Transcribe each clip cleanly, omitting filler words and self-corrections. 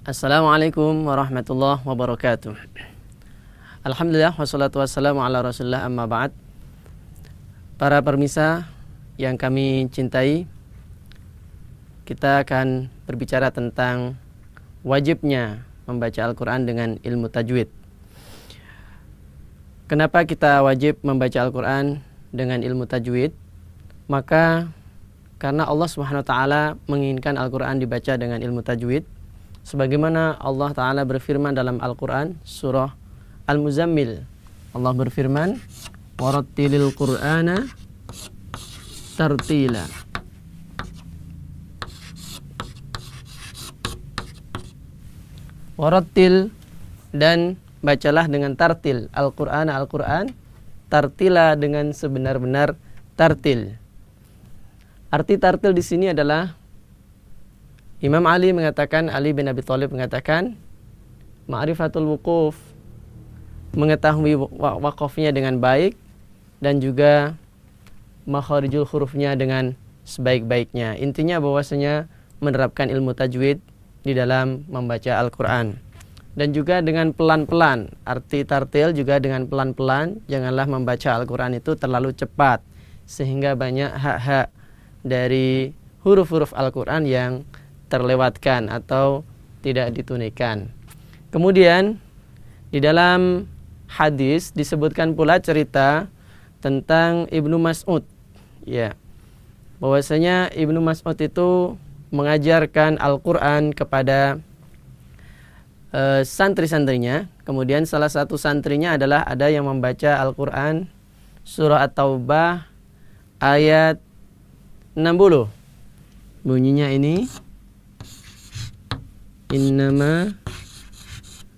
Assalamualaikum warahmatullahi wabarakatuh. Alhamdulillah wassalatu wassalamu ala rasulillah amma ba'd. Para permisa yang kami cintai, kita akan berbicara tentang wajibnya membaca Al-Quran dengan ilmu tajwid. Kenapa kita wajib membaca Al-Quran dengan ilmu tajwid? Maka karena Allah Subhanahu wa taala menginginkan Al-Quran dibaca dengan ilmu tajwid, sebagaimana Allah Ta'ala berfirman dalam Al-Quran surah Al-Muzammil. Allah berfirman, warattilil Qur'ana tartila. Warattil, dan bacalah dengan tartil Al-Quran tartila, dengan sebenar-benar tartil. Arti tartil di sini adalah Imam Ali bin Abi Thalib mengatakan, ma'rifatul wuquf, mengetahui wakafnya dengan baik, dan juga makharijul hurufnya dengan sebaik-baiknya. Intinya bahwasanya menerapkan ilmu tajwid di dalam membaca Al-Quran. Dan juga dengan pelan-pelan, arti tartil juga dengan pelan-pelan, janganlah membaca Al-Quran itu terlalu cepat, sehingga banyak hak-hak dari huruf-huruf Al-Quran yang terlewatkan atau tidak ditunaikan. Kemudian di dalam hadis disebutkan pula cerita tentang Ibnu Mas'ud, ya, bahwasanya Ibnu Mas'ud itu mengajarkan Al-Quran kepada santri-santrinya. Kemudian salah satu santrinya adalah ada yang membaca Al-Quran surah At-Taubah ayat 60. Bunyinya ini, innama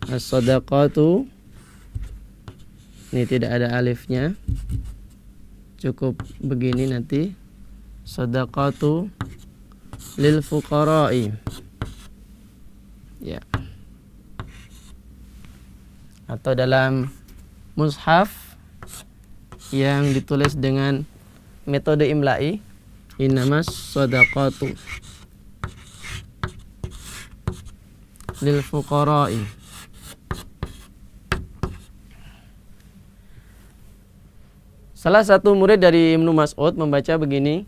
as-sadaqatu, ini tidak ada alifnya, cukup begini nanti, sadaqatu lil fuqara'i, ya. Atau dalam mushaf yang ditulis dengan metode imla'i, innamas sadaqatu lil fuqara'i. Salah satu murid dari Ibnu Mas'ud membaca begini,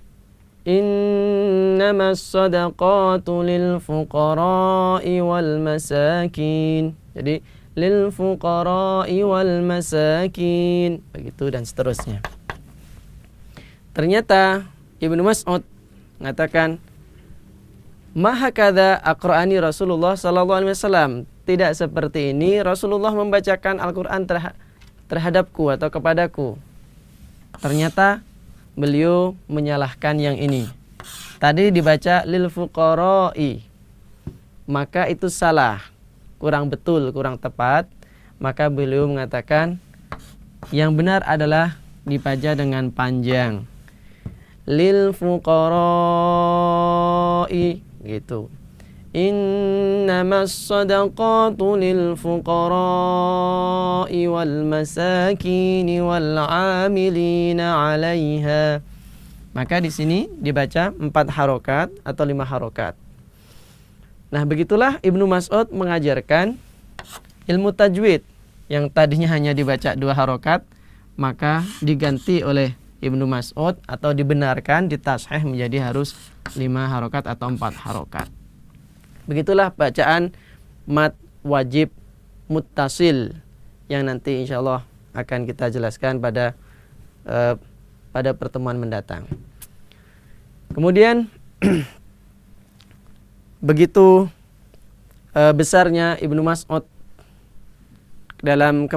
innamas sadaqatu lil fuqara'i wal masakin. Jadi lil fuqara'i wal masakin, begitu dan seterusnya. Ternyata Ibnu Mas'ud mengatakan, mahakadha aqra'ani Rasulullah sallallahu alaihi wasallam. Tidak seperti ini Rasulullah membacakan Al-Quran terhadapku atau kepadaku. Ternyata beliau menyalahkan yang ini. Tadi dibaca lil fuqara'i, maka itu salah, kurang betul, kurang tepat. Maka beliau mengatakan yang benar adalah dibaca dengan panjang, lil fuqara'i, gitu. Innamas sadaqatu lil fuqara'i wal masakini wal 'amilina 'alaiha. Maka di sini dibaca 4 harokat atau 5 harokat. Nah, begitulah Ibnu Mas'ud mengajarkan ilmu tajwid yang tadinya hanya dibaca 2 harokat, maka diganti oleh Ibnu Mas'ud atau dibenarkan, ditashih menjadi harus 5 harokat atau 4 harokat. Begitulah bacaan mat wajib muttasil yang nanti insyaallah akan kita jelaskan pada pertemuan mendatang. Kemudian begitu besarnya Ibnu Mas'ud dalam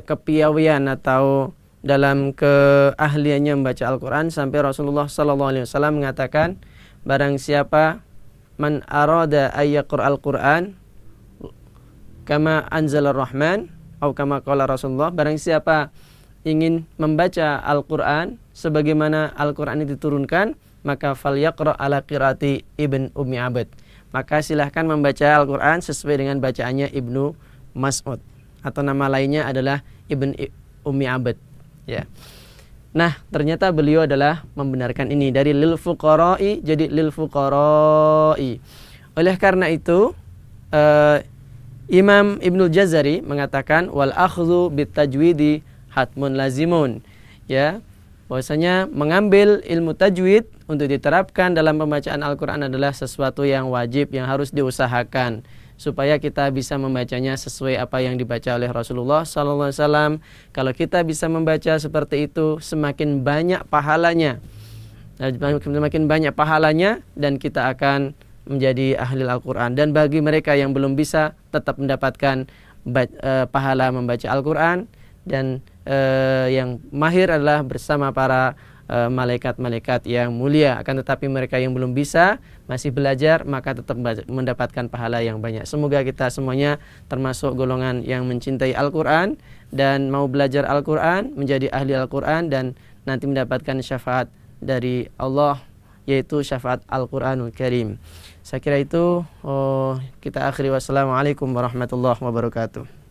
kepiawaian atau dalam keahliannya membaca Al-Quran, sampai Rasulullah SAW mengatakan, barang siapa man arada ayyaqra'al Qur'an kama anzalar rahman, atau kama qala Rasulullah, barang siapa ingin membaca Al-Quran sebagaimana Al-Quran itu diturunkan, maka falyaqra' ala qiraati Ibn Ummi Abd, maka silahkan membaca Al-Quran sesuai dengan bacaannya Ibnu Mas'ud, atau nama lainnya adalah Ibn Ummi Abd, ya. Nah, ternyata beliau adalah membenarkan ini, dari lil fuqara'i jadi lil fuqara'i. Oleh karena itu, Imam Ibnul Jazari mengatakan wal akhdhu bitajwidi hatmun lazimun, ya, bahwasanya mengambil ilmu tajwid untuk diterapkan dalam pembacaan Al-Qur'an adalah sesuatu yang wajib, yang harus diusahakan supaya kita bisa membacanya sesuai apa yang dibaca oleh Rasulullah SAW. Kalau kita bisa membaca seperti itu, semakin banyak pahalanya, dan kita akan menjadi ahli Al-Quran. Dan bagi mereka yang belum bisa, tetap mendapatkan pahala membaca Al-Quran. Dan yang mahir adalah bersama para malaikat-malaikat yang mulia. Akan tetapi mereka yang belum bisa, masih belajar, maka tetap mendapatkan pahala yang banyak. Semoga kita semuanya termasuk golongan yang mencintai Al-Quran dan mau belajar Al-Quran, menjadi ahli Al-Quran, dan nanti mendapatkan syafaat dari Allah, yaitu syafaat Al-Quranul Karim. Saya kira itu kita akhiri. Wassalamualaikum warahmatullahi wabarakatuh.